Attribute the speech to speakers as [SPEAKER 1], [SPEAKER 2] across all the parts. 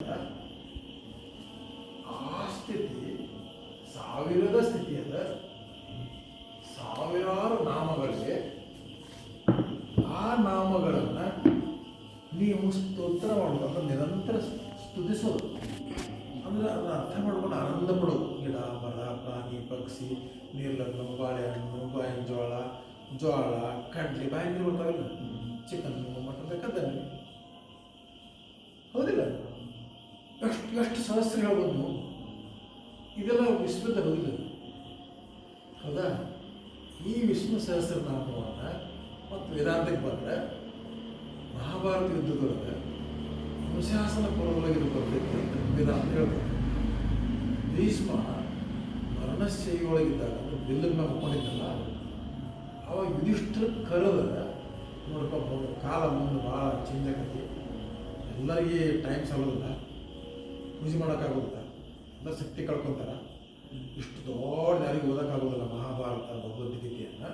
[SPEAKER 1] ಆ ಸ್ಥಿತಿ ಸಾವಿರದ ಸ್ಥಿತಿ ಅದ. ಸಾವಿರಾರು ನಾಮಗಳಿಗೆ ಆ ನಾಮಗಳನ್ನು ನೀವು ಸ್ತೋತ್ರ ಮಾಡೋದು ಅಂದ್ರೆ ನಿರಂತರ ಸ್ತುತಿಸೋದು. ಅಂದರೆ ಅದನ್ನ ಅರ್ಥ ಮಾಡ್ಕೊಂಡು ಆನಂದ ಪಡೋದು. ಗಿಡ, ಮರ, ಪ್ರಾಣಿ, ಪಕ್ಷಿ, ನೀರ್ಲನ್ನು, ಬಾಳೆಹಣ್ಣು, ಬಾಯಿನ ಜೋಳ, ಕಡ್ಲಿ, ಬಾಯಿ ನೀರು ಬರ್ತಾವಲ್ಲ, ಚಿಕನ್ನು, ಮಟನ್ ಬೇಕಾದಲ್ಲಿ ಹೌದಿಲ್ಲ? ಎಷ್ಟು ಸಹಸ್ರ ಹೇಳ್ಬೋದು. ಇದೆಲ್ಲ ವಿಶ್ವದ ಹೌದಿಲ್ಲ, ಹೌದಾ? ಈ ವಿಷ್ಣು ಸಹಸ್ರನಾಮವನ್ನು ಮತ್ತು ವೇದಾಂತಕ್ಕೆ ಬಂದರೆ ಮಹಾಭಾರತ ಯುದ್ಧದೊಳಗೆ ಅನುಶಾಸನ ಪರ್ವದೊಳಗೆ ಬರ್ತೈತಿ ಅಂತ ವೇದಾಂತ ಹೇಳ್ತಾರೆ. ಭೀಷ್ಮ ಮರಣಶೈಲಿಯೊಳಗಿದ್ದಾಗ ಅಂದರೆ ಬಿಲ್ಲದ ಮೇಲೆ ಮುಕ್ಕೊಂಡಿದ್ದಲ್ಲ, ಅವಾಗ ಯುಧಿಷ್ಠಿರ ಕರೆದ ನೋಡ್ಕೊಂಡು ಕಾಲ ಮುಂದೆ ಭಾಳ ಚೇಂಜ್ ಆಗೈತಿ, ಎಲ್ಲರಿಗೆ ಟೈಮ್ ಸಾಲೋದಿಲ್ಲ, ಪೂಜೆ ಮಾಡೋಕ್ಕಾಗೋದಿಲ್ಲ, ಎಲ್ಲ ಶಕ್ತಿ ಕಳ್ಕೊತಾರೆ. ಇಷ್ಟು ದೊಡ್ಡ ಯಾರಿಗೆ ಓದೋಕ್ಕಾಗೋದಿಲ್ಲ ಮಹಾಭಾರತ ಭಗವದ್ಗೀತೆಯನ್ನು.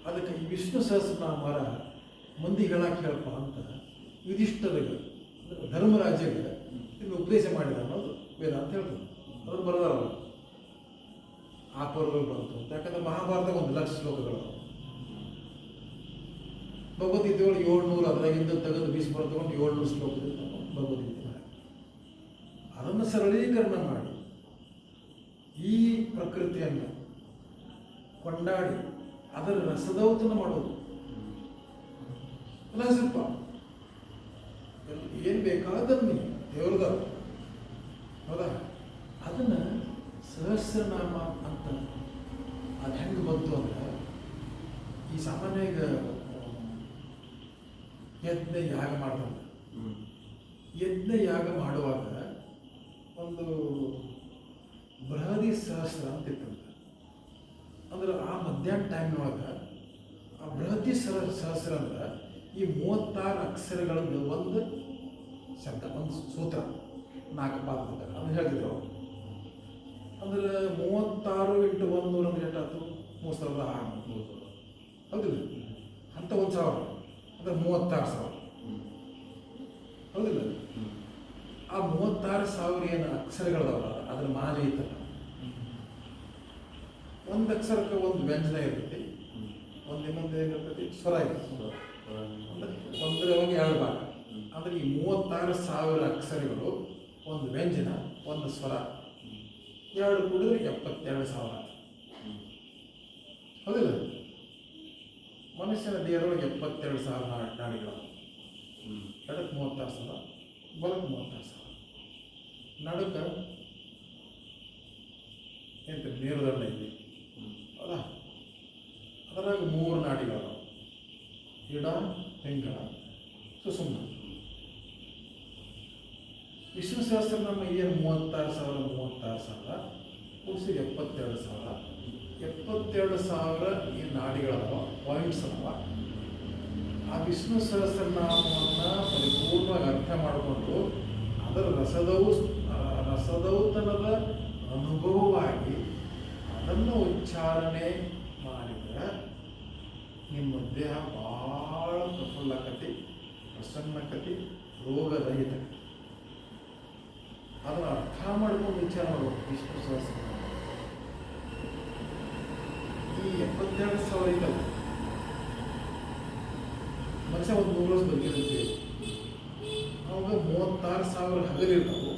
[SPEAKER 1] ಅದಕ್ಕೆ ಈ ವಿಷ್ಣು ಸಹಸ್ರನಾಮರ ಮಂದಿಗೆ ಹೇಳಕ್ಕೆ ಹೇಳಪ್ಪ ಅಂತ ಯುಧಿಷ್ಠರಿಗೆ ಧರ್ಮರಾಜ್ಯಗೆ ಇನ್ನು ಉಪದೇಶ ಮಾಡಿದ ಅನ್ನೋದು ವೇದ ಅಂತ ಹೇಳ್ತದೆ. ಅದನ್ನು ಬರೋದಲ್ಲ ಆ ಪರ್ವಗಳು ಬಂತು ಅಂತ. ಯಾಕಂದ್ರೆ ಮಹಾಭಾರತ 1,00,000 ಶ್ಲೋಕಗಳು, ಭಗವದ್ಗೀತೆ ಒಳಗೆ 700, ಅದರಾಗಿಂದ ತೆಗೆದು ಭೀಷ್ಮರ ತಗೊಂಡು 700 ಶ್ಲೋಕದಿಂದ ಭಗವದ್ಗೀತೆ ಮಾಡಿ ಅದನ್ನು ಸರಳೀಕರಣ ಮಾಡಿ ಈ ಪ್ರಕೃತಿಯನ್ನು ಕೊಂಡಾಡಿ ಅದರ ರಸದೌತನ ಮಾಡೋದು. ಎಲ್ಲ ಸ್ವಲ್ಪ ಏನು ಬೇಕಾದನ್ನು ದೇವ್ರದ, ಹೌದಾ? ಅದನ್ನು ಸಹಸ್ರನಾಮ ಅಂತ ಅದು ಹೆಂಗೆ ಬಂತು ಅಂದ್ರೆ, ಈ ಸಾಮಾನ್ಯ ಈಗ ಯಜ್ಞ ಯಾಗ ಮಾಡ್ತಾರೆ. ಯಜ್ಞ ಯಾಗ ಮಾಡುವಾಗ ಒಂದು ಬೃಹದಿ ಸಹಸ್ರ ಅಂತ ಇತ್ತಂತ. ಅಂದ್ರೆ ಆ ಮಧ್ಯಾಹ್ನ ಟೈಮ್ನೊಳಗೆ ಆ ಬೃಹದಿ ಸಹಸ್ರ ಅಂದ್ರೆ ಈ 36 ಅಕ್ಷರಗಳಲ್ಲಿ ಒಂದು ಶಬ್ದ, ಒಂದು ಸೂತ್ರ, 4 ಪಾದ ಅದನ್ನು ಹೇಳ್ತಿದ್ರು. ಅಂದ್ರೆ 36 × 100 ಅಂದ್ರೆ ಎಷ್ಟಾಯ್ತು? 3,600. ಹೌದಿಲ್ಲ? ಅಂತ 1,000 ಅಂದ್ರೆ 36,000. ಹೌದಿಲ್ಲ? ಆ 36,000 ಏನು ಅಕ್ಷರಗಳದವಲ್ಲ, ಅದ್ರ ಮಾಲೆ ಇತ್ತಲ್ಲ, ಒಂದು ಅಕ್ಷರಕ್ಕೆ ಒಂದು ವ್ಯಂಜನ ಇರ್ತೈತಿ, ಇನ್ನೊಂದು ಏನಿರ್ತೈತಿ ಸ್ವರ ಇರ್ತೈತಿ. ಅಂದರೆ ಒಂದರೊಳಗೆ 2 ಭಾಗ. ಅಂದರೆ ಈ 36,000 ಅಕ್ಷರಗಳು, ಒಂದು ವ್ಯಂಜನ, ಒಂದು ಸ್ವರ, 2 ಕೂಡಿದ್ರೆ 72,000. ಹೌದಿಲ್ಲ? ಮನುಷ್ಯನ ದೇಹದೊಳಗೆ 72,000 ನಾಡಿಗಳು. ಎಡಕ್ಕೆ 36,000, ಬಲಕ್ಕೆ 36,000. ನಡುಕ ಎಂತ ಮೇರುದಂಡ ಇದೆ, ಹೌದಾ? ಅದರಾಗ 3 ನಾಡಿಗಳು, ಇಡ, ಪಿಂಗಳ, ಸುಷುಮ್ನ. ವಿಷ್ಣು ಸಹಸ್ರ ನಮ್ಮ ಏನು 36,000 ಕೂಡಿಸಿ 72,000. 72,000 ಈ ನಾಡಿಗಳವ, ಪಾಯಿಂಟ್ಸ್ ಅದಾವ. ಆ ವಿಷ್ಣು ಸಹಸ್ರನಾಮವನ್ನು ಪರಿಪೂರ್ಣವಾಗಿ ಅರ್ಥ ಮಾಡಿಕೊಂಡು ಅದರ ರಸದೌತನದ ಅನುಭವವಾಗಿ ಅದನ್ನು ಉಚ್ಚಾರಣೆ ಮಾಡಿದರೆ ನಿಮ್ಮ ದೇಹ ಭಾಳ ಪ್ರಫುಲ್ಲಕತಿ, ಪ್ರಸನ್ನಕತಿ, ರೋಗರಹಿತ. ಅದನ್ನು ಅರ್ಥ ಮಾಡ್ಕೊಂಡು ವಿಚಾರ ಮಾಡಬೇಕು. ವಿಷ್ಣು ಸಹಸ್ರನಾಮ ಈ 72,000 ಐತಲ್ಲ, ಮನುಷ್ಯ ಒಂದು 100 ವರ್ಷ ಬದುಕಿರ್ತೀವಿ, ಅವಾಗ 36,000 ಹಗಲಿರ್ತಾವೆ,